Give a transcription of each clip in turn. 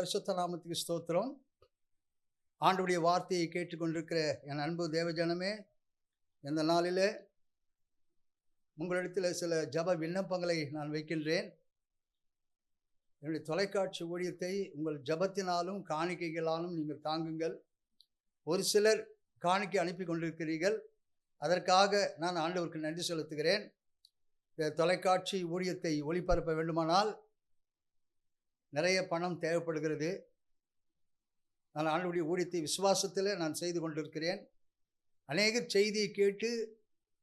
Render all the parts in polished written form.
பரிசுத்த நாமத்துக்கு ஸ்தோத்திரம். ஆண்டவருடைய வார்த்தையை கேட்டுக்கொண்டிருக்கிற என் அன்பு தேவஜனமே, இந்த நாளிலே உங்களிடத்தில் சில ஜப விண்ணப்பங்களை நான் வைக்கின்றேன். என்னுடைய தொலைக்காட்சி ஊழியத்தை உங்கள் ஜபத்தினாலும் காணிக்கைகளாலும் நீங்கள் தாங்குங்கள். ஒரு சிலர் காணிக்கை அனுப்பி கொண்டிருக்கிறீர்கள். அதற்காக நான் ஆண்டவருக்கு நன்றி செலுத்துகிறேன். இந்த தொலைக்காட்சி ஊழியத்தை ஒளிபரப்ப வேண்டுமானால் நிறைய பணம் தேவைப்படுகிறது. நான் ஆண்டவருடைய ஊழியத்தை விசுவாசத்தில் நான் செய்து கொண்டிருக்கிறேன். அநேகர் செய்தியை கேட்டு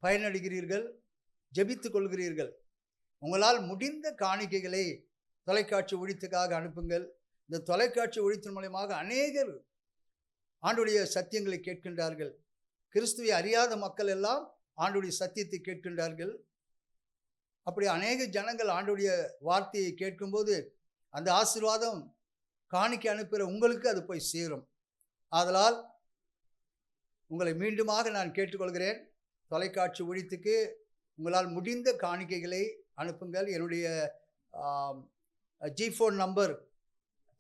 பயனடைகிறீர்கள், ஜெபித்து கொள்கிறீர்கள். உங்களால் முடிந்த காணிக்கைகளை தொலைக்காட்சி ஊழியத்துக்காக அனுப்புங்கள். இந்த தொலைக்காட்சி ஊழியத்தின் மூலமாக அநேகர் ஆண்டவருடைய சத்தியங்களை கேட்கின்றார்கள். கிறிஸ்துவை அறியாத மக்கள் எல்லாம் ஆண்டவருடைய சத்தியத்தை கேட்கின்றார்கள். அப்படி அநேக ஜனங்கள் ஆண்டவருடைய வார்த்தையை கேட்கும்போது அந்த ஆசீர்வாதம் காணிக்கை அனுப்புகிற உங்களுக்கு அது போய் சேரும். ஆதலால் உங்களை மீண்டுமாக நான் கேட்டுக்கொள்கிறேன். தொலைக்காட்சி ஊழியத்துக்கு உங்களால் முடிந்த காணிக்கைகளை அனுப்புங்கள். என்னுடைய G-phone நம்பர்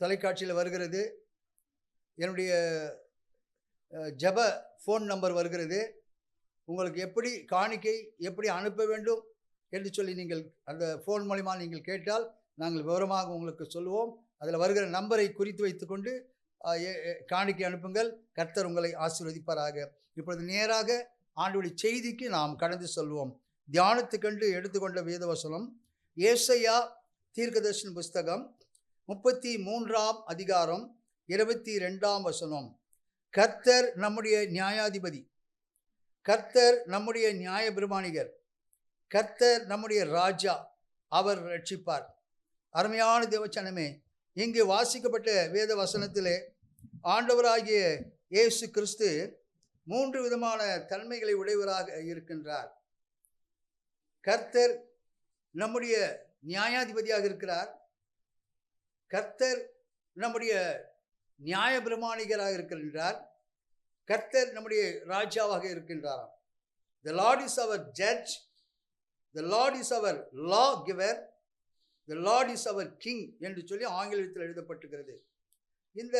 தொலைக்காட்சியில் வருகிறது. என்னுடைய ஜப ஃபோன் நம்பர் வருகிறது. உங்களுக்கு எப்படி காணிக்கை எப்படி அனுப்ப வேண்டும் என்று சொல்லி நீங்கள் அந்த ஃபோன் மூலமாக நீங்கள் கேட்டால் நாங்கள் விவரமாக உங்களுக்கு சொல்லுவோம். அதில் வருகிற நம்பரை குறித்து வைத்துக்கொண்டு காணிக்கை அனுப்புங்கள். கர்த்தர் உங்களை ஆசீர்வதிப்பாராக. இப்பொழுது நேராக ஆண்டவருடைய செய்திக்கு நாம் கடந்து செல்வோம். தியானத்துக்கென்று எடுத்துக்கொண்ட வேதவசனம் ஏசாயா தீர்க்கதரிசன புஸ்தகம் 33ஆம் அதிகாரம் 22ஆம் வசனம். கர்த்தர் நம்முடைய நியாயாதிபதி, கர்த்தர் நம்முடைய நியாய பிரமாணிகர், கர்த்தர் நம்முடைய ராஜா, அவர் ரட்சிப்பார். அருமையான தேவச்சனமே, இங்கு வாசிக்கப்பட்ட வேத வசனத்திலே ஆண்டவராகிய இயேசு கிறிஸ்து 3 விதமான தன்மைகளை உடையவராக இருக்கின்றார். கர்த்தர் நம்முடைய நியாயாதிபதியாக இருக்கிறார். கர்த்தர் நம்முடைய நியாய பிரமாணிகராக இருக்கின்றார். கர்த்தர் நம்முடைய ராஜாவாக இருக்கின்றாராம். The Lord is our judge, the Lord is our law giver, the Lord is our king என்று சொல்லி ஆங்கிலத்தில் எழுதப்பட்டிருக்கிறது. இந்த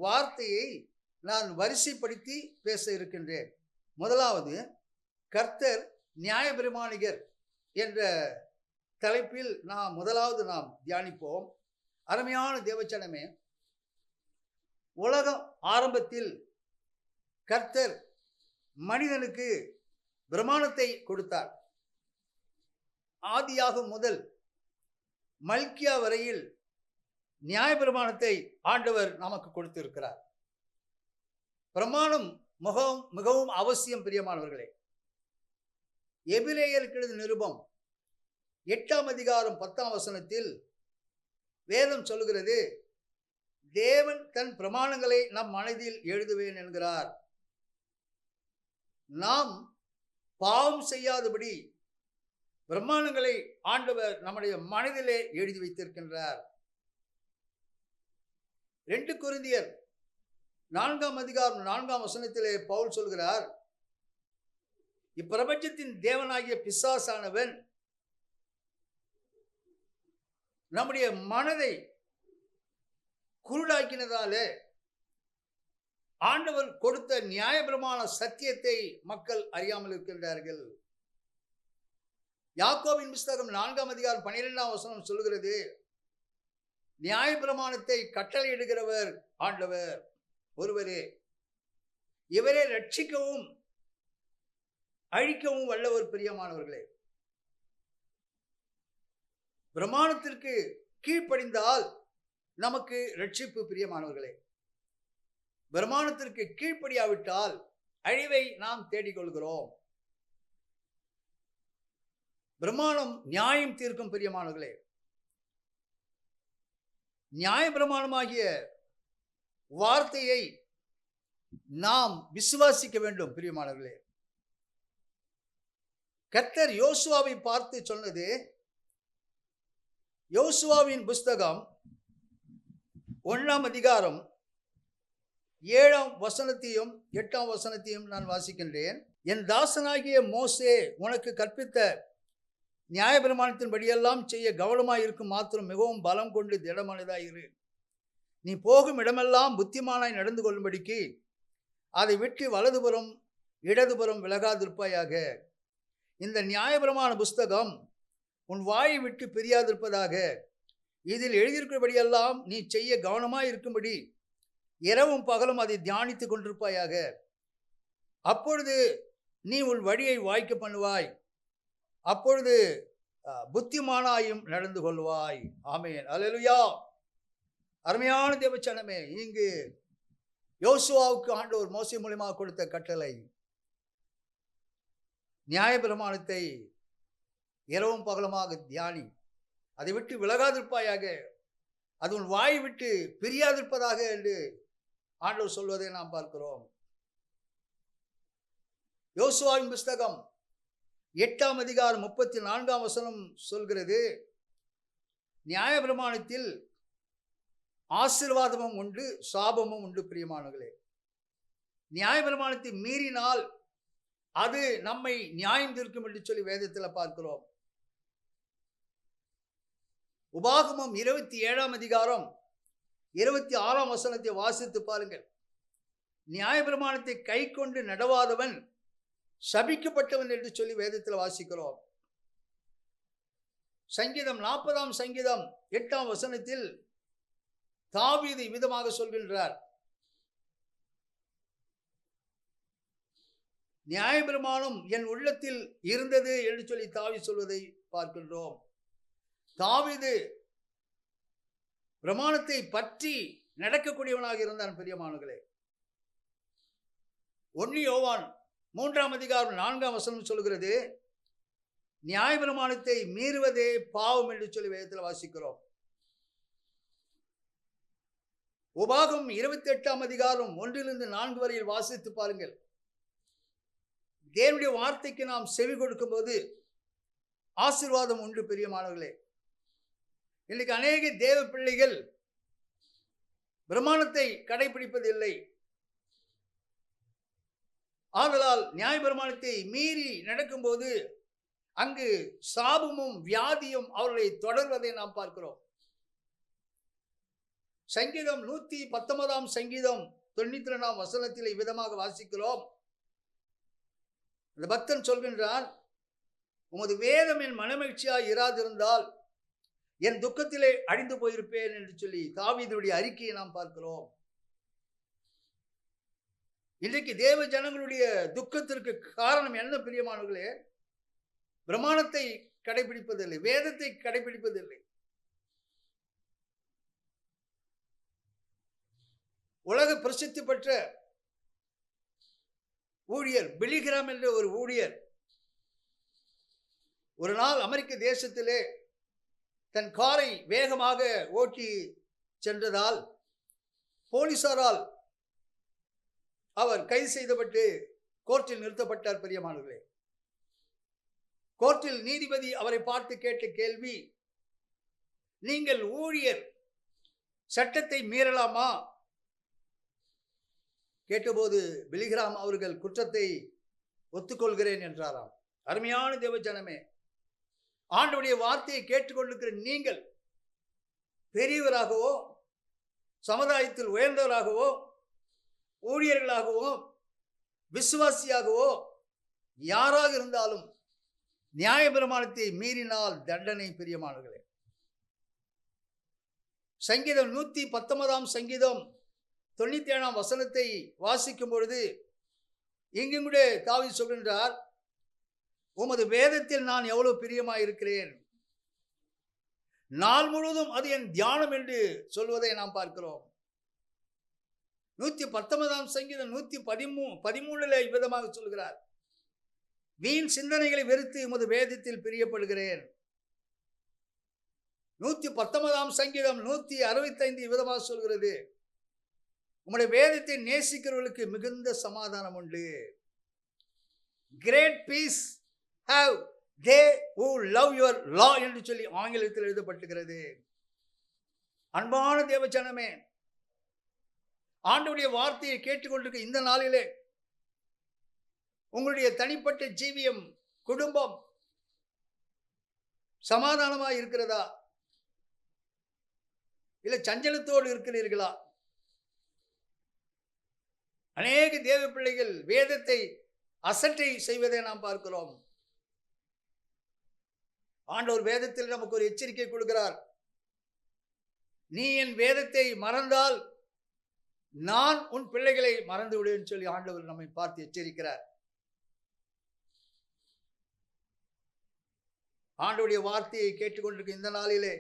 வார்த்தையை நான் வரிசைப்படுத்தி பேச இருக்கின்றேன். முதலாவது, கர்த்தர் நியாய பிரமாணிகர் என்ற தலைப்பில் முதலாவது நாம் தியானிப்போம். அருமையான தேவச்சனமே, உலகம் ஆரம்பத்தில் கர்த்தர் மனிதனுக்கு பிரமாணத்தை கொடுத்தார். ஆதியாகும் முதல் மல்கியா வரையில் நியாய பிரமாணத்தை ஆண்டவர் நமக்கு கொடுத்திருக்கிறார். பிரமாணம் மிகவும் அவசியம் பிரியமானவர்களே. எபிரேயருக்கு எழுதின நிருபம் 8ஆம் அதிகாரம் 10ஆம் வசனத்தில் வேதம் சொல்லுகிறது, தேவன் தன் பிரமாணங்களை நம் மனதில் எழுதுவேன் என்கிறார். நாம் பாவம் செய்யாதபடி பிரமாணங்களை ஆண்டவர் நம்முடைய மனதிலே எழுதி வைத்திருக்கின்றார். 2 கொரிந்தியர் 4ஆம் அதிகாரம் 4ஆம் வசனத்திலே பவுல் சொல்கிறார், இப்பிரபஞ்சத்தின் தேவனாகிய பிசாசானவன் நம்முடைய மனதை குருடாக்கினதாலே ஆண்டவர் கொடுத்த நியாயபிரமாண சத்தியத்தை மக்கள் அறியாமல் இருக்கின்றார்கள். யாக்கோபின் புஸ்தகம் 4ஆம் அதிகாரம் 12ஆம் வசனம் சொல்கிறது, நியாயப்பிரமாணத்தை கட்டளையிடுகிறவர் ஆண்டவர் ஒருவரே, இவரே ரட்சிக்கவும் அழிக்கவும் வல்லவர். பிரியமானவர்களே, பிரமாணத்திற்கு கீழ்ப்படிந்தால் நமக்கு ரட்சிப்பு. பிரியமானவர்களே, பிரமாணத்திற்கு கீழ்ப்படியாவிட்டால் அழிவை நாம் தேடிக்கொள்கிறோம். பிரமாணம் நியாயம் தீர்க்கும். பிரியமானவர்களே, நியாய பிரமாணமாகிய வார்த்தையை நாம் விசுவாசிக்க வேண்டும். பிரியமானவர்களே, கர்த்தர் யோசுவாவை பார்த்து சொன்னது, யோசுவாவின் புஸ்தகம் 1ஆம் அதிகாரம் 7ஆம் வசனத்தையும் 8ஆம் வசனத்தையும் நான் வாசிக்கின்றேன். என் தாசனாகிய மோசே உனக்கு கற்பித்த நியாயப்பிரமாணத்தின் படியெல்லாம் செய்ய கவனமாய் இருக்கும் மாத்திரம் மிகவும் பலம் கொண்டு திடமனதாயிரு. நீ போகும் இடமெல்லாம் புத்திமானாய் நடந்து கொள்ளும்படிக்கு அதை விட்டு வலதுபுறம் இடதுபுறம் விலகாதிருப்பாயாக. இந்த நியாயப்பிரமாண புஸ்தகம் உன் வாயை விட்டு பிரியாதிருப்பதாக. இதில் எழுதியிருக்கிறபடியெல்லாம் நீ செய்ய கவனமாய் இருக்கும்படி இரவும் பகலும் அதை தியானித்துக் கொண்டிருப்பாயாக. அப்பொழுது நீ உன் வழியை வாய்க்க பண்ணுவாய், அப்பொழுது புத்திமானாயும் நடந்து கொள்வாய். ஆமென். அல்லேலூயா. அருமையான தேவச்சனமே, இங்கு யோசுவாவுக்கு ஆண்டவர் மோசே மூலமாக கொடுத்த கட்டளை, நியாயப்பிரமாணத்தை இரவும் பகலுமாக தியானி, அதை விட்டு விலகாதிருப்பாயாக, அது உன் வாய் விட்டு பிரியாதிருப்பதாக என்று ஆண்டவர் சொல்வதை நாம் பார்க்கிறோம். யோசுவாவின் புஸ்தகம் 8ஆம் அதிகாரம் 34ஆம் வசனம் சொல்கிறது, நியாயப்பிரமாணத்தில் ஆசீர்வாதமும் உண்டு, சாபமும் உண்டு. பிரியமானவர்களே, நியாயப்பிரமாணத்தை மீறினால் அது நம்மை நியாயம் தீர்க்கும் என்று சொல்லி வேதத்தில் பார்க்கிறோம். உபாகமம் 27ஆம் அதிகாரம் 26ஆம் வசனத்தை வாசித்து பாருங்கள். நியாயப்பிரமாணத்தை கை கொண்டு நடவாதவன் சபிக்கப்பட்டவன் என்று சொல்லி வேதத்தில் வாசிக்கிறோம். சங்கீதம் 40ஆம் சங்கீதம் 8ஆம் வசனத்தில் தாவீது விதமாக சொல்கின்றார், நியாயப்பிரமாணம் என் உள்ளத்தில் இருந்தது என்று சொல்லி தாவீது சொல்வதை பார்க்கின்றோம். தாவீது பிரமாணத்தை பற்றி நடக்கக்கூடியவனாக இருந்தான். பிரியமானவர்களே, 1 யோவான் 3ஆம் அதிகாரம் 4ஆம் வசனம் சொல்கிறது, நியாயப்பிரமாணத்தை மீறுவதே பாவம் என்று சொல்லி வேதத்தில் வாசிக்கிறோம். உபாகமம் 28ஆம் அதிகாரம் 1-4 வரையில் வாசித்து பாருங்கள். தேவனுடைய வார்த்தைக்கு நாம் செவி கொடுக்கும் போது ஆசீர்வாதம் உண்டு. பிரியமானவர்களே, இன்னைக்கு அநேக தேவ பிள்ளைகள் பிரமாணத்தை கடைபிடிப்பதில்லை. ஆதலால் நியாயப்பிரமாணத்தை மீறி நடக்கும்போது அங்கு சாபமும் வியாதியும் அவர்களை தொடர்வதை நாம் பார்க்கிறோம். சங்கீதம் 119ஆம் சங்கீதம் 92ஆம் வசனத்தில் இவ்விதமாக வாசிக்கிறோம். அந்த பக்தன் சொல்கின்றான், உமது வேதம் என் மனமகிழ்ச்சியாய் இராதிருந்தால் என் துக்கத்திலே அழிந்து போயிருப்பேன் என்று சொல்லி தாவீதுடைய அறிக்கையை நாம் பார்க்கிறோம். இன்றைக்கு தேவ ஜனங்களுடைய துக்கத்திற்கு காரணம் என்ன பிரியமானவர்களே? பிரமாணத்தை கடைபிடிப்பதில்லை, வேதத்தை கடைபிடிப்பதில்லை. உலக பிரசித்தி பெற்ற ஊழியர் பிலிகிராம் என்ற ஒரு ஊழியர் ஒரு நாள் அமெரிக்க தேசத்திலே தன் காரை வேகமாக ஓட்டி சென்றதால் போலீசாரால் அவர் கைது செய்யப்பட்டு கோர்ட்டில் நிறுத்தப்பட்டார். பிரியமானவர்களே, கோர்ட்டில் நீதிபதி அவரை பார்த்து கேட்ட கேள்வி, நீங்கள் ஊழியர் சட்டத்தை மீறலாமா? கேட்டபோது பிலிகிராம் அவர்கள் குற்றத்தை ஒத்துக்கொள்கிறேன் என்றாராம். அருமையான தேவஜனமே, ஆண்டவருடைய வார்த்தையை கேட்டுக்கொண்டிருக்கிற நீங்கள் பெரியவராகவோ சமுதாயத்தில் உயர்ந்தவராகவோ ஊழியர்களாகவோ விசுவாசியாகவோ யாராக இருந்தாலும் நியாயப்பிரமாணத்தை மீறினால் தண்டனை. பிரியமானவர்களே, சங்கீதம் 119ஆம் சங்கீதம் 97ஆம் வசனத்தை வாசிக்கும் பொழுது இங்கும் கூட தாவீது சொல்கின்றார், உமது வேதத்தில் நான் எவ்வளவு பிரியமாய் இருக்கிறேன், நாள் முழுவதும் அது என் தியானம் என்று சொல்வதை நாம் பார்க்கிறோம். 119ஆம் சங்கீதம் 113 விதமாக சொல்கிறார், வீண் சிந்தனைகளை வெறுத்து உமது வேதத்தில் பிரியப்படுகிறேன். 119ஆம் சங்கீதம் 165 விதமாக சொல்கிறது, உம்முடைய வேதத்தை நேசிக்கிறவர்களுக்கு மிகுந்த சமாதானம் உண்டு. Great peace have they who love your law என்று சொல்லி ஆங்கிலத்தில் எழுதப்பட்டிருக்கிறது. அன்பான தேவஜனமே, ஆண்டவருடைய வார்த்தையை கேட்டுக்கொண்டிருக்க இந்த நாளிலே உங்களுடைய தனிப்பட்ட ஜீவியம், குடும்பம் சமாதானமாக இருக்கிறதா? இல்லை சஞ்சலத்தோடு இருக்கிறீர்களா? அநேக தேவ பிள்ளைகள் வேதத்தை அசட்டை செய்வதை நாம் பார்க்கிறோம். ஆண்டவர் வேதத்தில் நமக்கு ஒரு எச்சரிக்கை கொடுக்கிறார். நீ என் வேதத்தை மறந்தால் நான் உன் பிள்ளைகளை மறந்து விடுவேன் சொல்லி ஆண்டவர் நம்மை பார்த்து எச்சரிக்கிறார். ஆண்டவருடைய வார்த்தையை கேட்டுக்கொண்டிருக்க இந்த நாளிலே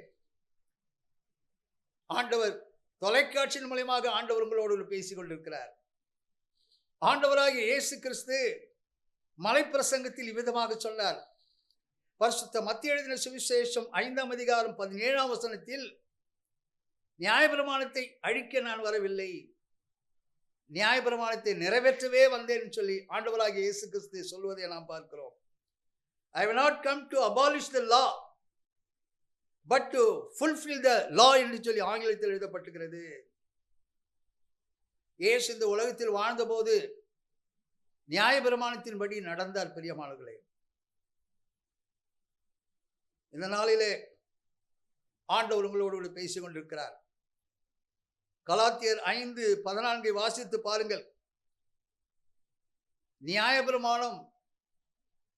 ஆண்டவர் தொலைக்காட்சியின் மூலமாக ஆண்டவர் உங்களோடு பேசிக் கொண்டிருக்கிறார். ஆண்டவராகிய இயேசு கிறிஸ்து மலைப்பிரசங்கத்தில் இவ்விதமாக சொன்னார். பரிசுத்த மத்திய எழுதின சுவிசேஷம் 5ஆம் அதிகாரம் 17ஆம் வசனத்தில், நியாயப்பிரமாணத்தை அழிக்க நான் வரவில்லை, நியாயப்பிரமாணத்தை நிறைவேற்றவே வந்தேன் சொல்லி ஆண்டவராகிய இயேசு கிறிஸ்து சொல்வதை நாம் பார்க்கிறோம். I will not come to abolish the law but to fulfill the law என்று சொல்லி ஆங்கிலத்தில் எழுதப்பட்டிருக்கிறது. இயேசு இந்த உலகத்தில் வாழ்ந்தபோது நியாயப்பிரமாணத்தின்படி நடந்தார். பிரியமானவர்களே, இந்த நாளிலே ஆண்டவர் உங்களோடு பேசிக் கொண்டிருக்கிறார். கலாத்தியர் 5:14 வாசித்து பாருங்கள். நியாயப்பிரமாணம்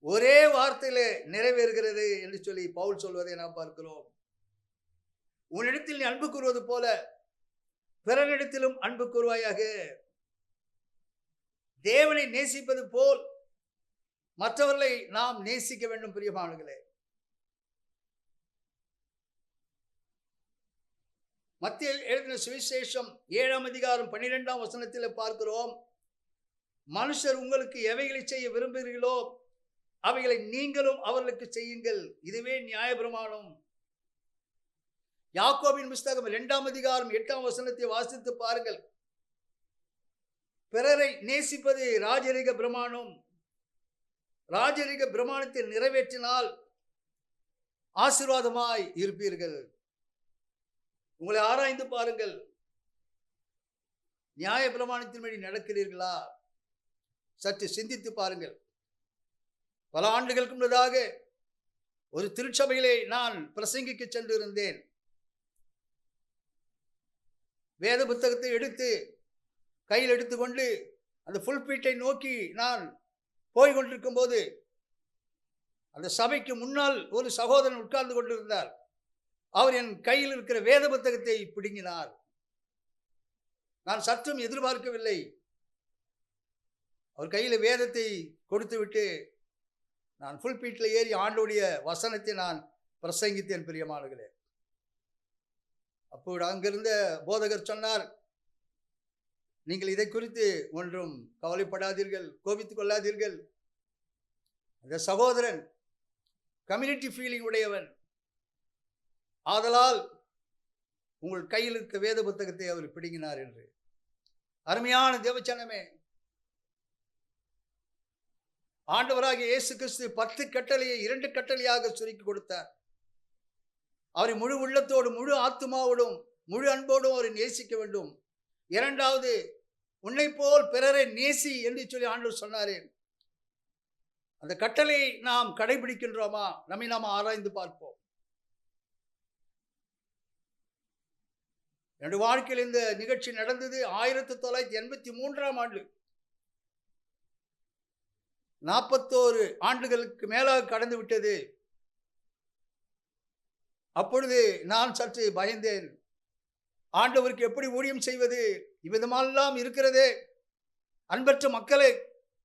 ஒரே வார்த்தையிலே நிறைவேறுகிறது என்று சொல்லி பவுல் சொல்வதை நாம் பார்க்கிறோம். உன்னிடத்தில் நீ அன்பு கூறுவது போல பிறனிடத்திலும் அன்பு கூறுவாயாக. தேவனை நேசிப்பது போல் மற்றவர்களை நாம் நேசிக்க வேண்டும். பிரியமானவர்களே, மத்திய எழுதின சுவிசேஷம் 7ஆம் அதிகாரம் 12ஆம் வசனத்தில் பார்க்கிறோம். மனுஷர் உங்களுக்கு எவைகளை செய்ய விரும்புகிறீர்களோ அவைகளை நீங்களும் அவர்களுக்கு செய்யுங்கள், இதுவே நியாயப்பிரமாணம். யாக்கோபின் புஸ்தகம் 2ஆம் அதிகாரம் 8ஆம் வசனத்தை வாசித்து பாருங்கள். பிறரை நேசிப்பது ராஜரிக பிரமாணம். ராஜரிக பிரமாணத்தை நிறைவேற்றினால் ஆசீர்வாதமாய் இருப்பீர்கள். உங்களை ஆராய்ந்து பாருங்கள். நியாய பிரமாணத்தின்படி நடக்கிறீர்களா? சற்று சிந்தித்து பாருங்கள். பல ஆண்டுகளுக்கு முன்னதாக ஒரு திருச்சபையிலே நான் பிரசங்கிக்க சென்றிருந்தேன். வேத புத்தகத்தை எடுத்து கையில் எடுத்துக்கொண்டு அந்த புல்பீட்டை நோக்கி நான் போய்கொண்டிருக்கும் போது அந்த சபைக்கு முன்னால் ஒரு சகோதரன் உட்கார்ந்து கொண்டிருந்தார். அவர் என் கையில் இருக்கிற வேத புத்தகத்தை பிடுங்கினார். நான் சற்றும் எதிர்பார்க்கவில்லை. அவர் கையில் வேதத்தை கொடுத்து விட்டு நான் புல்பீட்டில் ஏறி ஆண்டோடைய வசனத்தை நான் பிரசங்கித்தேன். பிரியமானவர்களே, அப்போது அங்கிருந்த போதகர் சொன்னார், நீங்கள் இதை குறித்து ஒன்றும் கவலைப்படாதீர்கள், கோபித்துக் கொள்ளாதீர்கள். அந்த சகோதரன் கம்யூனிட்டி ஃபீலிங் உடையவன், ஆதலால் உங்கள் கையில் இருக்க வேத புத்தகத்தை அவர் பிடுங்கினார் என்று. அருமையான தேவச்சனமே, ஆண்டவராகிய இயேசு கிறிஸ்து 10 கட்டளையை 2 கட்டளையாக சுருக்கி கொடுத்தார். அவரை முழு உள்ளத்தோடும் முழு ஆத்துமாவோடும் முழு அன்போடும் அவரை நேசிக்க வேண்டும். இரண்டாவது, உன்னை போல் பிறரை நேசி என்று சொல்லி ஆண்டவர் சொன்னாரே. அந்த கட்டளையை நாம் கடைபிடிக்கின்றோமா? நம்மை நாம் ஆராய்ந்து பார்ப்போம். என்னுடைய வாழ்க்கையில் இந்த நிகழ்ச்சி நடந்தது 1983ஆம் ஆண்டு. 41 ஆண்டுகளுக்கு மேலாக கடந்து விட்டது. அப்பொழுது நான் சற்று பயந்தேன். ஆண்டவருக்கு எப்படி ஊழியம் செய்வது? இவ்விதமெல்லாம் இருக்கிறதே, அன்பற்ற மக்களை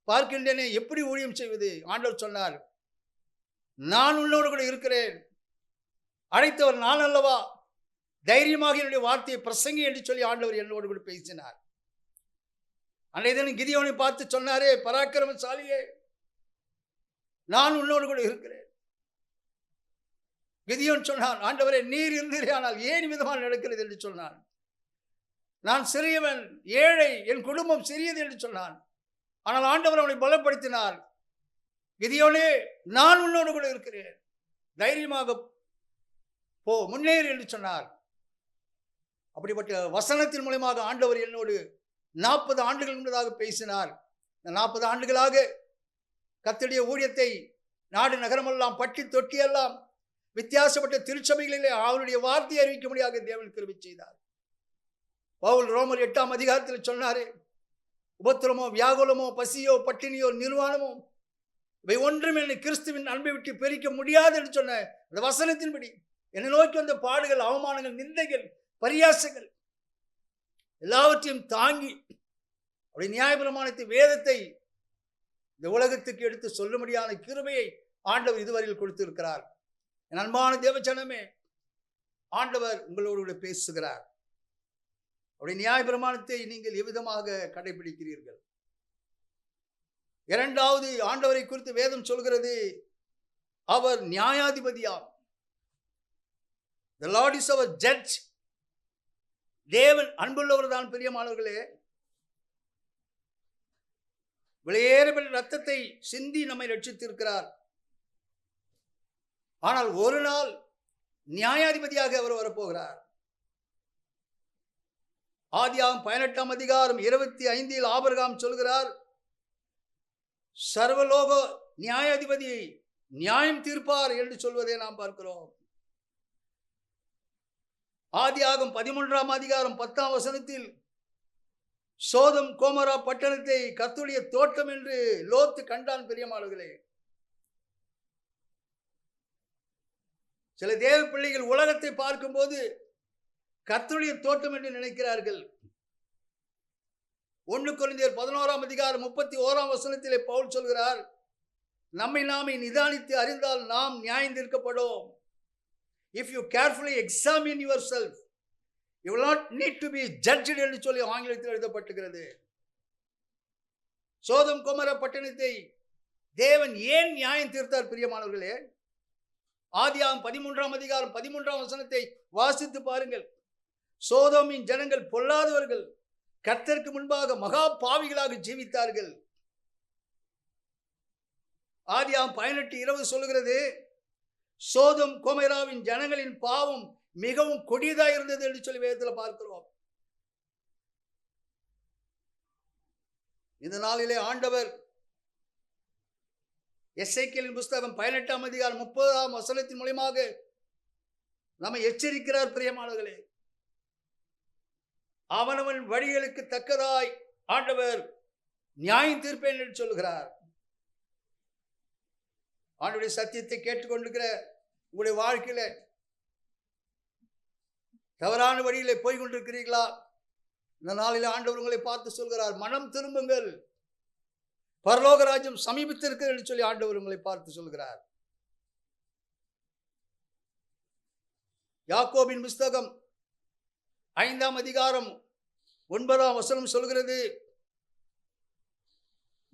பார்க்கின்றேனே, எப்படி ஊழியம் செய்வது? ஆண்டவர் சொன்னார், நான் உன்னோடு கூட இருக்கிறேன், அழைத்தவர் நான் அல்லவா, தைரியமாக என்னுடைய வார்த்தையை பிரசங்கி என்று சொல்லி ஆண்டவர் என்னோடு கூட பேசினார். அன்றைய தினம் கிதியோனை பார்த்து சொன்னாரே, பராக்கிரமசாலியே, நான் உன்னோடு கூட இருக்கிறேன். கிதியோன் சொன்னான், ஆண்டவரே நீர் இருந்தீரே, ஆனால் ஏன் விதமாக நடக்கிறது என்று சொன்னான். நான் சிறியவன், ஏழை, என் குடும்பம் சிறியது என்று சொன்னான். ஆனால் ஆண்டவர் அவனை பலப்படுத்தினார். கிதியோனே, நான் உன்னோடு கூட இருக்கிறேன், தைரியமாக போ, முன்னேறு என்று சொன்னார். அப்படிப்பட்ட வசனத்தின் மூலமாக ஆண்டவர் என்னோடு 40 ஆண்டுகள் முன்னதாக பேசினார். இந்த 40 ஆண்டுகளாக கர்த்தருடைய ஊழியத்தை நாடு நகரமெல்லாம் பட்டி தொட்டியெல்லாம் வித்தியாசப்பட்ட திருச்சபைகளிலே அவருடைய வார்த்தையை அறிவிக்க முடியாத தேவன் கிருபை செய்தார். பவுல் ரோமர் 8ஆம் அதிகாரத்தில் சொன்னாரே, உபத்திரமோ வியாகுலமோ பசியோ பட்டினியோ நிர்வாணமோ இவை ஒன்றும் என்னை கிறிஸ்துவின் அன்பை விட்டு பிரிக்க முடியாது என்று சொன்ன அந்த வசனத்தின்படி என்னை நோக்கி வந்த பாடுகள், அவமானங்கள், நிந்தைகள், பரியாசங்கள் எல்லாவற்றையும் தாங்கி அவருடைய நியாயப்பிரமாணத்தை, வேதத்தை இந்த உலகத்துக்கு எடுத்து சொல்லும்படியான கிருபையை ஆண்டவர் இதுவரையில் கொடுத்திருக்கிறார். என் அன்பான தேவஜனமே, ஆண்டவர் உங்களோடு பேசுகிறார். அவருடைய நியாயப்பிரமாணத்தை நீங்கள் எவ்விதமாக கடைபிடிக்கிறீர்கள்? இரண்டாவது, ஆண்டவரை குறித்து வேதம் சொல்கிறது, அவர் நியாயாதிபதியாம். The Lord is our judge. தேவன் அன்புள்ளவர் தான் பிரியமானவர்களே. விலையேறப்பட்ட ரத்தத்தை சிந்தி நம்மை ரட்சித்திருக்கிறார். ஆனால் ஒரு நாள் நியாயாதிபதியாக அவர் வரப்போகிறார். ஆதியாகமம் 18ஆம் அதிகாரம் 25 ஆபிரகாம் சொல்கிறார், சர்வலோக நியாயாதிபதி நியாயம் தீர்ப்பார் என்று சொல்வதை நாம் பார்க்கிறோம். ஆதியாகமம் 13ஆம் அதிகாரம் 10ஆம் வசனத்தில் சோதம் கோமரா பட்டணத்தை கர்த்தருடைய தோட்டம் என்று லோத்து கண்டான். பிரியமானவர்களே, சில தேவ பிள்ளைகள் உலகத்தை பார்க்கும்போது கர்த்தருடைய தோட்டம் என்று நினைக்கிறார்கள். 1 கொரிந்தியர் 11ஆம் அதிகாரம் 31ஆம் வசனத்திலே பவுல் சொல்கிறார், நம்மை நாமே நிதானித்து அறிந்தால் நாம் நியாயம் தீர்க்கப்படும். If you carefully examine yourself, you will not need to be judged என்று சொல்லி ஆங்கிலத்தில் எழுதப்பட்டிருக்கிறது. சோதம் கோமரா பட்டணத்தை தேவன் ஏன் நியாயம் தீர்த்தார்? பிரியமானவர்களே, ஆதியாகமம் 13ஆம் அதிகாரம் 13ஆம் வசனத்தை வாசித்து பாருங்கள். சோதோமின் ஜனங்கள் பொல்லாதவர்கள், கர்த்தருக்கு முன்பாக மகா பாவிகளாக ஜீவித்தார்கள். ஆதியாகமம் 18:20 சொல்லுகிறது, சோதம் கோமராவின் ஜனங்களின் பாவம் மிகவும் கொடியதா இருந்தது என்று சொல்லி வேதத்தில் பார்க்கிறோம். இந்த நாளிலே ஆண்டவர் எசேக்கியேலின் புஸ்தகம் 18ஆம் அதிகாரம் 30ஆம் வசனத்தின் மூலமாக நம்மை எச்சரிக்கிறார். பிரியமானவர்களே, அவனவன் வழிகளுக்கு தக்கதாய் ஆண்டவர் நியாயம் தீர்ப்பேன் என்று சொல்கிறார். ஆண்டவருடைய சத்தியத்தை கேட்டுக்கொண்டிருக்கிற உங்களுடைய வாழ்க்கையில தவறான வழியிலே போய் கொண்டிருக்கிறீர்களா? இந்த நாளில் ஆண்டவர் உங்களை பார்த்து சொல்கிறார், மனம் திரும்புங்கள், பரலோக ராஜ்யம் சமீபித்திருக்கிறது என்று சொல்லி ஆண்டவர் உங்களை பார்த்து சொல்கிறார். யாக்கோபின் புஸ்தகம் 5ஆம் அதிகாரம் 9ஆம் வசனம் சொல்கிறது,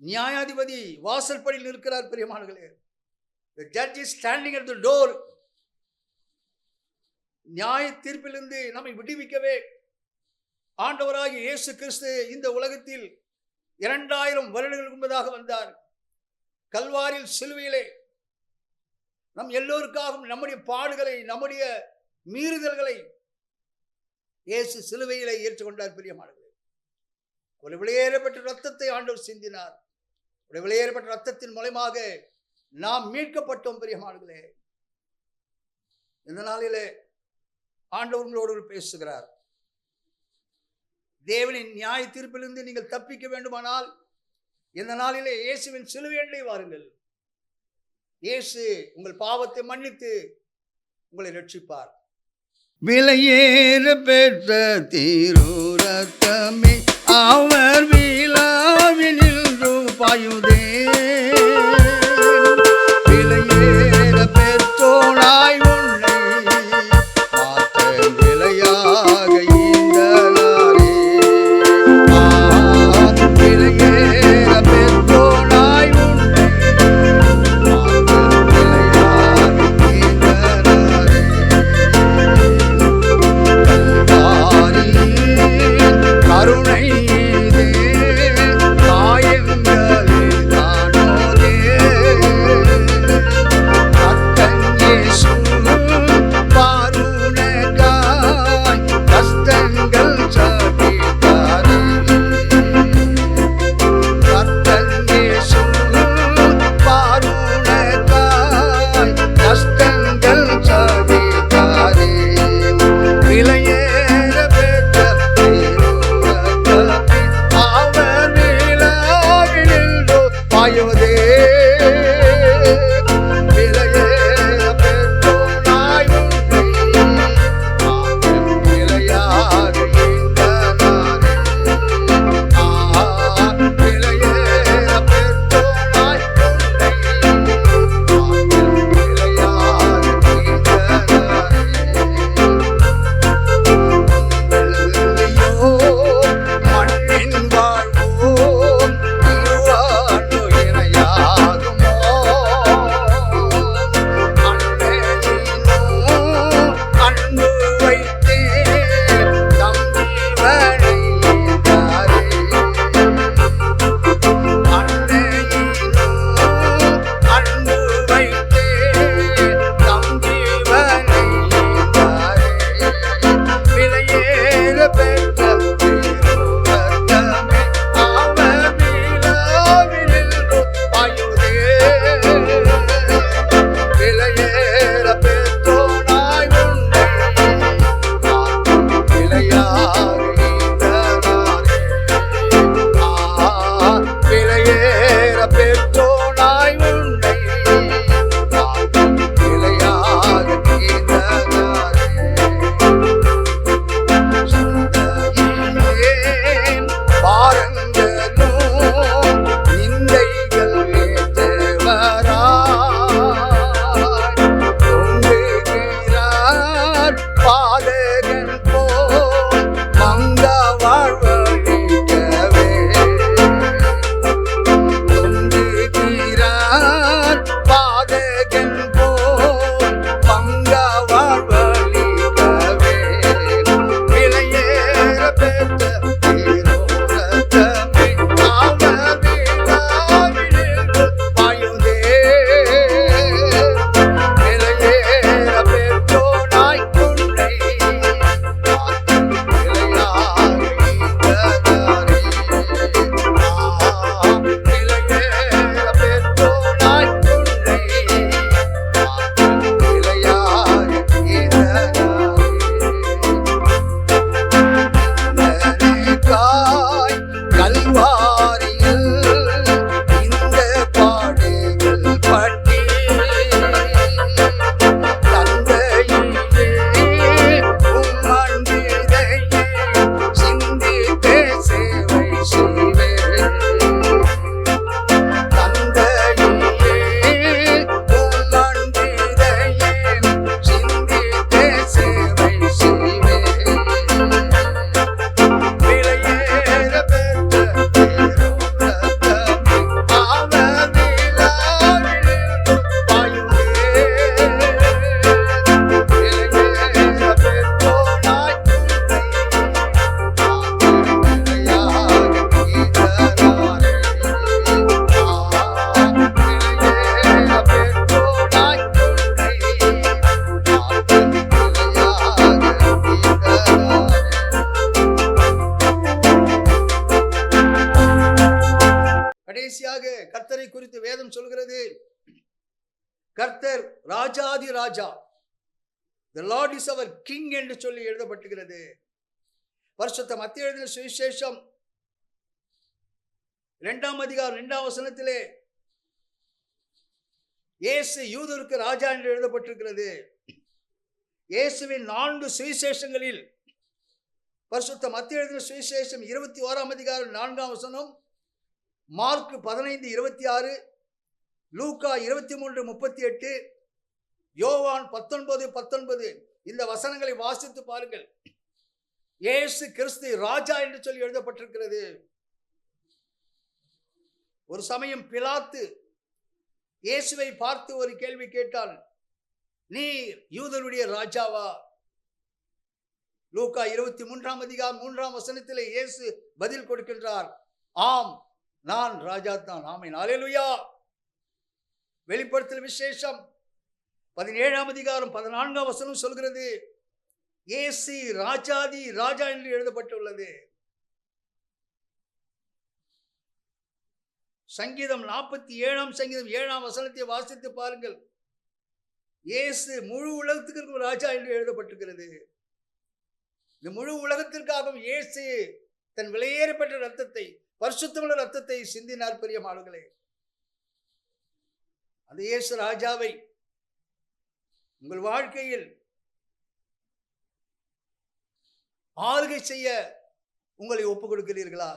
நியாயாதிபதி வாசல் படியில் நிற்கிறார். பிரியமானவர்களே, the judge is standing at the door. நியாய தீர்ப்பிலிருந்து நம்மை விடுவிக்கவே ஆண்டவராகிய இயேசு கிறிஸ்து இந்த உலகத்தில் 2000 வருடங்களுக்கு முன்பதாக வந்தார். கல்வாரியில் சிலுவையிலே நம் எல்லோருக்காகவும் நம்முடைய பாடுகளை, நம்முடைய மீறுதல்களை இயேசு சிலுவையிலே ஏற்றுக்கொண்டார். பிரியமானவர்களே, ஒரு விலையேறப்பட்ட ரத்தத்தை ஆண்டவர் சிந்தினார். ஒரு விலையேறப்பட்ட ரத்தத்தின் மூலமாக நாம் மீட்கப்பட்டோம். பிரியமானவர்களே, இந்த நாளிலே ஆண்டவர் உங்களோடு பேசுகிறார். தேவனின் நியாய தீர்ப்பிலிருந்து நீங்கள் தப்பிக்க வேண்டுமானால் இந்த நாளிலே இயேசுவின் சிலுவையண்டை வாருங்கள். இயேசு உங்கள் பாவத்தை மன்னித்து உங்களை ரட்சிப்பார். விலையேற பெற்ற தீரு ரத்தமே அவர் விழாவினில் பாயுதே. விலையேற பெற்றோனாய் உன்னை மாற்ற விலையாக ஈந்தனாரே. விலையேற பெற்றோனாய் உன்னை மாற்ற விலையாக ஈந்தனாரே. கல்வாரியின் கருணை காயங்களில் ராஜாதி ராஜா, the Lord is our king என்று சொல்லி எழுதப்பட்டிருக்கிறது. பரிசுத்த மத்தேயு எழுதின சுவிசேஷம் 2ஆம் அதிகாரம் 2ஆம் வசனத்திலே இயேசு யூதருக்கு ராஜா என்று எழுதப்பட்டிருக்கிறது. இயேசுவின் 4 சுவிசேஷங்களில் பரிசுத்த மத்தேயு எழுதின சுவிசேஷம் 21ஆம் அதிகாரம் 4ஆம் வசனம், மார்க் 15:26, லூக்கா 23:38, யோவான் 19:19 இந்த வசனங்களை வாசித்து பாருங்கள். இயேசு கிறிஸ்து ராஜா என்று சொல்லி எழுதப்பட்டிருக்கிறது. ஒரு சமயம் பிலாத்து இயேசுவை பார்த்து ஒரு கேள்வி கேட்டான், நீர் யூதருடைய ராஜாவா? லூக்கா 23ஆம் அதிகாரம் 3ஆம் வசனத்திலே இயேசு பதில் கொடுக்கின்றார், ஆம், நான் ராஜா தான். ஆமென், அல்லேலூயா. வெளிப்படுத்தல் விசேஷம் 17ஆம் அதிகாரம் 14ஆம் வசனம் சொல்கிறது, இயேசு ராஜாதி ராஜா என்று எழுதப்பட்டுள்ளது. சங்கீதம் 47ஆம் சங்கீதம் 7ஆம் வசனத்தை வாசித்து பாருங்கள். இயேசு முழு உலகத்துக்கு ராஜா என்று எழுதப்பட்டிருக்கிறது. இந்த முழு உலகத்திற்காகவும் இயேசு தன் விலையேறப்பட்ட ரத்தத்தை, பரிசுத்தமுள்ள ரத்தத்தை சிந்தினார். பிரியமானவர்களே, அந்த இயேசு ராஜாவை உங்கள் வாழ்க்கையில் ஆளுகை செய்ய உங்களை ஒப்புக் கொடுக்கிறீர்களா?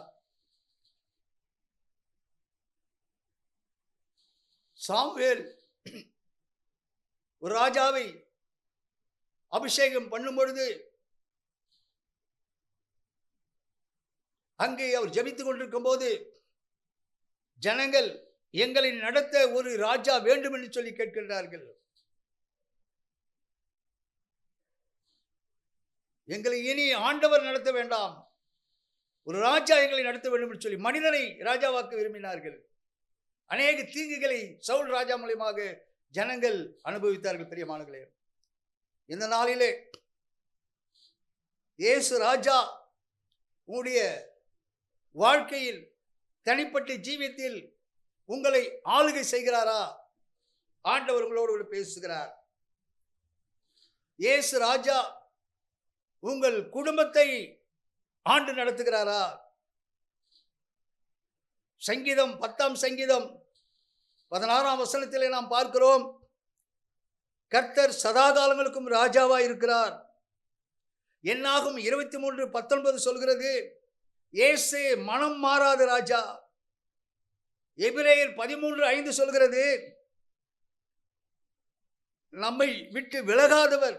சாமுவேல் ஒரு ராஜாவை அபிஷேகம் பண்ணும் பொழுது அங்கே அவர் ஜெபித்துக் கொண்டிருக்கும் போது ஜனங்கள் எங்களை நடத்த ஒரு ராஜா வேண்டும் என்று சொல்லி கேட்கின்றார்கள். எங்களை இனி ஆண்டவர் நடத்த வேண்டாம், ஒரு ராஜா எங்களை நடத்த வேண்டும் என்று சொல்லி மனிதனை ராஜாவாக்க விரும்பினார்கள். அநேக தீங்குகளை சவுல் ராஜா மூலமாக ஜனங்கள் அனுபவித்தார்கள். பிரியமானவர்களே, இந்த நாளிலே இயேசு ராஜா உங்களுடைய வாழ்க்கையில், தனிப்பட்ட ஜீவியத்தில் உங்களை ஆளுகை செய்கிறாரா? ஆண்டவர் உங்களோடு பேசுகிறார். இயேசு ராஜா உங்கள் குடும்பத்தை ஆண்டு நடத்துகிறாரா? சங்கீதம் 10ஆம் சங்கீதம் 16ஆம் வசனத்திலே நாம் பார்க்கிறோம், கர்த்தர் சதாகாலங்களுக்கும் ராஜாவாய் இருக்கிறார். என்னாகும் 23:19 சொல்கிறது, இயேசு மனம் மாறாத ராஜா. எபிரேயர் 13:5 சொல்கிறது, நம்மை விட்டு விலகாதவர்,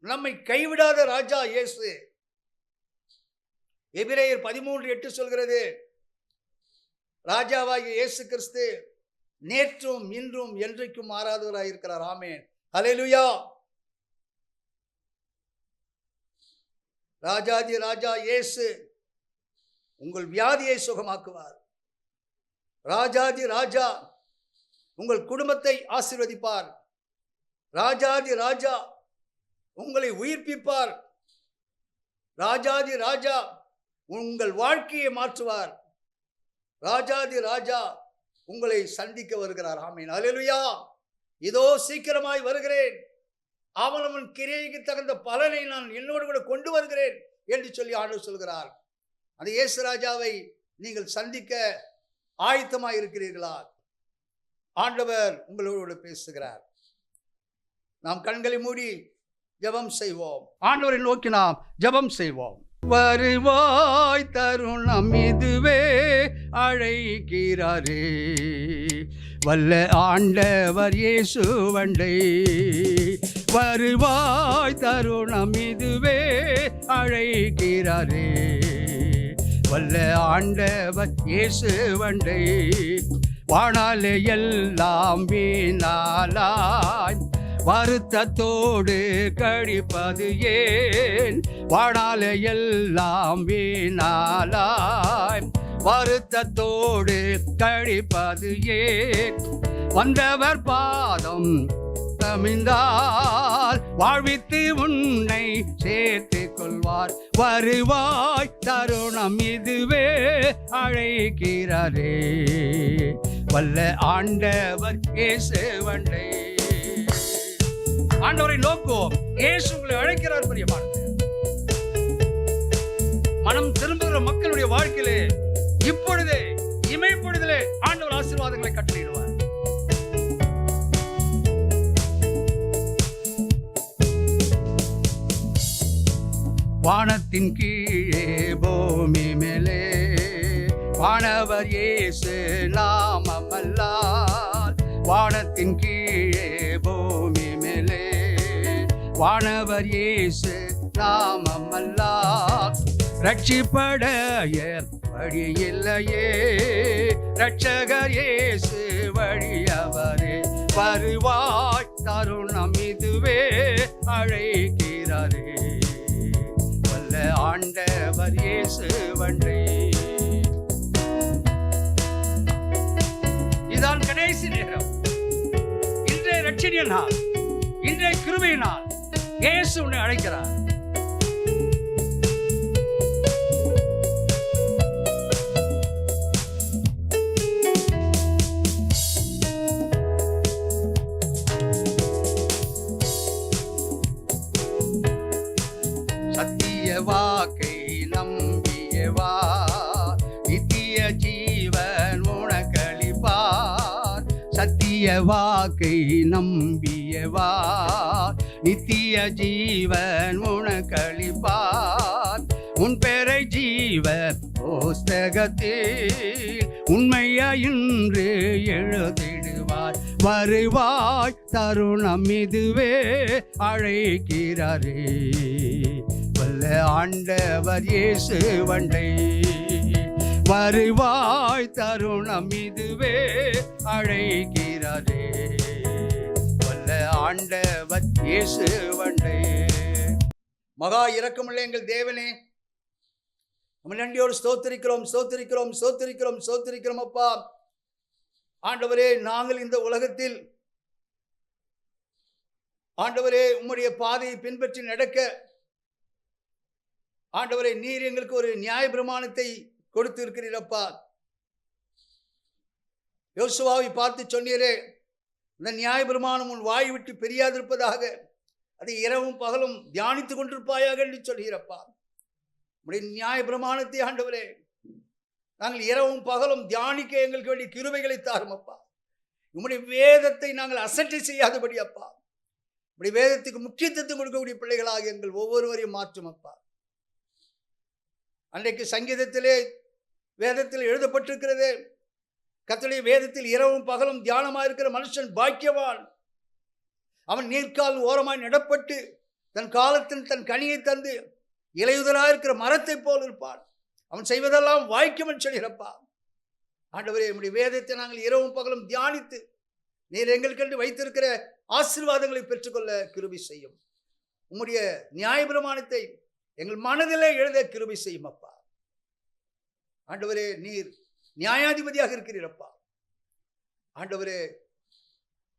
நம்மை கைவிடாத ராஜா இயேசு. எபிரேயர் 13:8 சொல்கிறது, ராஜாவாகிய இயேசு கிறிஸ்து நேற்றும் இன்றும் என்றைக்கும் மாறாதவராய் இருக்கிறார். ஆமென், அல்லேலூயா. ராஜாதி ராஜா இயேசு உங்கள் வியாதியை சுகமாக்குவார். ராஜாதி ராஜா உங்கள் குடும்பத்தை ஆசீர்வதிப்பார். ராஜாதி ராஜா உங்களை உயிர்ப்பிப்பார். ராஜாதி ராஜா உங்கள் வாழ்க்கையை மாற்றுவார். ராஜாதி ராஜா உங்களை சந்திக்க வருகிறார். ஆமென், அல்லேலூயா. இதோ சீக்கிரமாய் வருகிறேன், அவனவன் கிரியைக்கு தகுந்த பலனை நான் என்னோடு கூட கொண்டு வருகிறேன் என்று சொல்லி ஆண்டவர் சொல்கிறார். அந்த இயேசு ராஜாவை நீங்கள் சந்திக்க ஆயத்தமாய் இருக்கிறீர்களா? ஆண்டவர் உங்களோடு பேசுகிறார். நாம் கண்களை மூடி ஜெபம் செய்வோம். ஆண்டவரை நோக்கி நாம் ஜெபம் செய்வோம். வருவாய் தருணம் இதுவே அழைக்கிறாரே, வல்ல ஆண்டவர் இயேசுவண்டை. வருவாய் தருணம் இதுவே அழைக்கிறாரே, வல்ல ஆண்டவர் இயேசுவண்டை. வாணாலே எல்லாம் வீணாலாய் வருத்தத்தோடு கழிப்பது ஏன்? வாணாலே எல்லாம் வீணாலாய் வருத்தத்தோடு கழிப்பது ஏன்? வந்தவர் பாதம் தமிழ்ந்தால் வாழ்வித்து உன்னை சேர்த்து கொள்வார். வருவாய் தருணம் இதுவே அழைக்கிறாரே, வல்ல ஆண்டவர் இயேசுவண்டை. ஆண்டவரை நோக்குவோம். இயேசு உங்களை அழைக்கிறார். பிரியமானவர்களே, மனம் திரும்புகிற மக்களுடைய வாழ்க்கையிலே இப்பொழுதே இமைப்பொழுதிலே ஆண்டவர் ஆசீர்வாதங்களை கட்டளையிடுவார். வானத்தின் கீழே பூமி மேலே வானவர் இயேசு நாமமல்லால். வானத்தின் கீழே பூமி மேலே வானவர் இயேசு நாமமல்லால். ரட்சிப்பட வழி இல்லையே, ரட்சகர் இயேசு வழியவரே. வருவாய் தருணம் இதுவே அழைக்கிறாரே. வல்ல ஆண்டவர் இயேசு வண்டே. இதான் கடைசி நேரம். இன்றைய ரட்சணிய நாள், இன்றைய கிருபை நாள். இயேசு உன்னை அழைக்கிறார். சத்திய வாக்கை நம்பியவா, நித்திய ஜீவன் உனக்களிப்பார். சத்திய வாக்கை நம்பியவா, நித்திய ஜீவன் உனக்களிப்பார். உன் பெயரை ஜீவ புஸ்தகத்தில் உண்மையா இன்று எழுதிடுவார். வருவாய் தருணம் இதுவே அழைக்கிறாரே. வல்ல ஆண்டவர் இயேசு வண்டை. வருவாய் தருணம் இதுவே அழைக்கிறாரே. வல்ல ஆண்டவர் இயேசு வண்டை. மகா இரக்கமுள்ள எங்கள் தேவனே, நம்ம நன்றியோடு ஸ்தோத்திரிக்கிறோம், ஸ்தோத்திரிக்கிறோம், ஸ்தோத்திரிக்கிறோம், ஸ்தோத்திரிக்கிறோம் அப்பா. ஆண்டவரே, நாங்கள் இந்த உலகத்தில் ஆண்டவரே உம்முடைய பாதையை பின்பற்றி நடக்க ஆண்டவரே நீர் எங்களுக்கு ஒரு நியாய பிரமாணத்தை கொடுத்து இருக்கிறீரப்பா. யோசுவாவை பார்த்து சொன்னீரே, இந்த நியாய பிரமாணம் உன் வாய் விட்டு பிரியாதிருப்பதாக, அதை இரவும் பகலும் தியானித்துக் கொண்டிருப்பாயாக என்று சொல்கிறப்பா. உடைய நியாய பிரமாணத்தை ஆண்டவரே நாங்கள் இரவும் பகலும் தியானிக்க எங்களுக்கு வேண்டிய கிருபைகளை தாரும் அப்பா. உம்முடைய வேதத்தை நாங்கள் அசட்டை செய்யாதபடி அப்பா, உடைய வேதத்துக்கு முக்கியத்துவம் கொடுக்கக்கூடிய பிள்ளைகளாக எங்கள் ஒவ்வொருவரையும் மாற்றும் அப்பா. அன்றைக்கு சங்கீதத்திலே வேதத்தில் எழுதப்பட்டிருக்கிறது, கர்த்தருடைய வேதத்தில் இரவும் பகலும் தியானமாக இருக்கிற மனுஷன் பாக்கியவான். அவன் நீர்க்கால் ஓரமாய் நடப்பட்டு தன் காலத்தில் தன் கனியை தந்து இலையுதலாக இருக்கிற மரத்தை போல் இருப்பான். அவன் செய்வதெல்லாம் வாய்க்கும் சொல்கிறப்பா. ஆண்டவரே, நம்முடைய வேதத்தை நாங்கள் இரவும் பகலும் தியானித்து நீர் எங்களுக்கென்று வைத்திருக்கிற ஆசீர்வாதங்களை பெற்றுக்கொள்ள கிருபை செய்யும். உம்முடைய நியாய பிரமாணத்தை எங்கள் மனதிலே எழுத கிருபை செய்யும் அப்பா. ஆண்டவரே, நீர் நியாயாதிபதியாக இருக்கிறீரப்பா. ஆண்டவரே,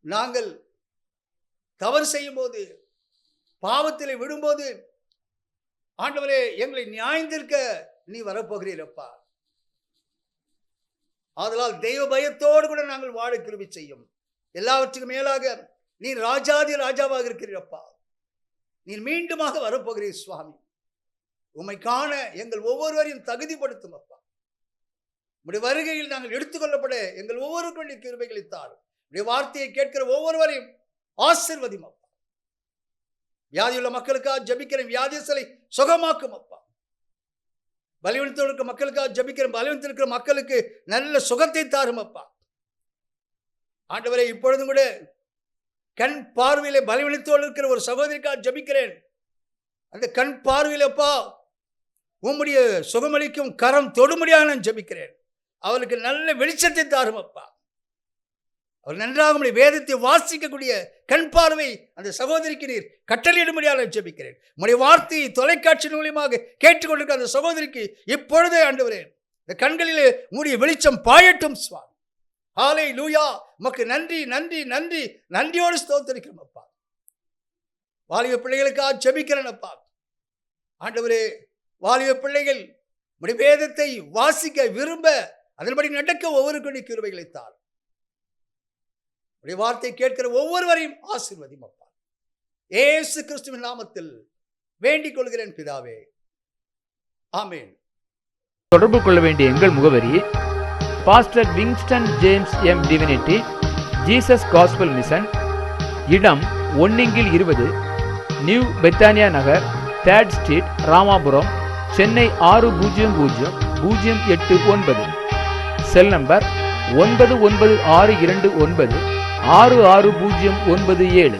நாங்கள் தவறு செய்யும் போது, பாவத்திலே விடும்போது ஆண்டவரே எங்களை நியாயந்திருக்க நீ வரப்போகிறீரப்பா. ஆதலால் தெய்வ பயத்தோடு கூட நாங்கள் வாழ கிருபை செய்யும். எல்லாவற்றுக்கும் மேலாக நீ ராஜாதி ராஜாவாக இருக்கிறீரப்பா. நீர் மீண்டுமாக வரப்போகிறீர் சுவாமி. உம்மை காண எங்கள் ஒவ்வொருவரையும் தகுதிப்படுத்தும் அப்பா. உடைய வருகையில் நாங்கள் எடுத்துக்கொள்ளப்பட எங்கள் ஒவ்வொருவருடைய கிருபைகளை தாரும். உடைய வார்த்தையை கேட்கிற ஒவ்வொருவரையும் ஆசீர்வதியும் அப்பா. வியாதியுள்ள மக்களுக்காக ஜபிக்கிறேன், வியாதிகளை சுகமாக்கும் அப்பா. பலவீனத்தோடு இருக்கிற மக்களுக்காக ஜபிக்கிறேன், பலவீனத்தில் இருக்கிற மக்களுக்கு நல்ல சுகத்தை தாரும் அப்பா. ஆண்டவரே, இப்பொழுதும் கூட கண் பார்வையிலே பலவீனத்தோடு இருக்கிற ஒரு சகோதரிக்காக ஜபிக்கிறேன். அந்த கண் பார்வையில் அப்பா உம்முடைய சுகமளிக்கும் கரம் தொடுமுடியாக நான் ஜபிக்கிறேன். அவளுக்கு நல்ல வெளிச்சத்தை தாரும் அப்பா. அவர் நன்றாக உடைய வேதத்தை வாசிக்கக்கூடிய கண் பார்வை அந்த சகோதரிக்கு நீர் கட்டளையிடும்படியாக ஜெபிக்கிறேன். உடைய வார்த்தையை தொலைக்காட்சி மூலியமாக கேட்டுக்கொண்டிருக்கிற அந்த சகோதரிக்கு இப்பொழுதே ஆண்டவரே இந்த கண்களிலே உடைய வெளிச்சம் பாயட்டும் சுவாமி. ஹல்லேலூயா. உமக்கு நன்றி, நன்றி, நன்றி, நன்றியோடு ஸ்தோத்திரிக்கிறோம் அப்பா. வாலிப பிள்ளைகளுக்காக ஜெபிக்கிறேன் அப்பா. ஆண்டவரே, வாலிப பிள்ளைகள் உடைய வேதத்தை வாசிக்க விரும்ப அதன்படி நடக்க ஒவ்வொரு கிருபைகளை தார். உடைய வார்த்தை கேட்கிற ஒவ்வொருவரையும் ஆசீர்வதியும் அப்பா. இயேசு கிறிஸ்துவின் நாமத்தில் வேண்டிக் கொள்கிறேன் பிதாவே, ஆமென். தொடர்பு கொள்ள வேண்டிய எங்கள் முகவரி: pastor Wingston James M divinity, Jesus gospel mission, இடம் 1/20, new Bethania Nagar, 3rd street, Ramapuram, Chennai 600089. Cell number 9962966097.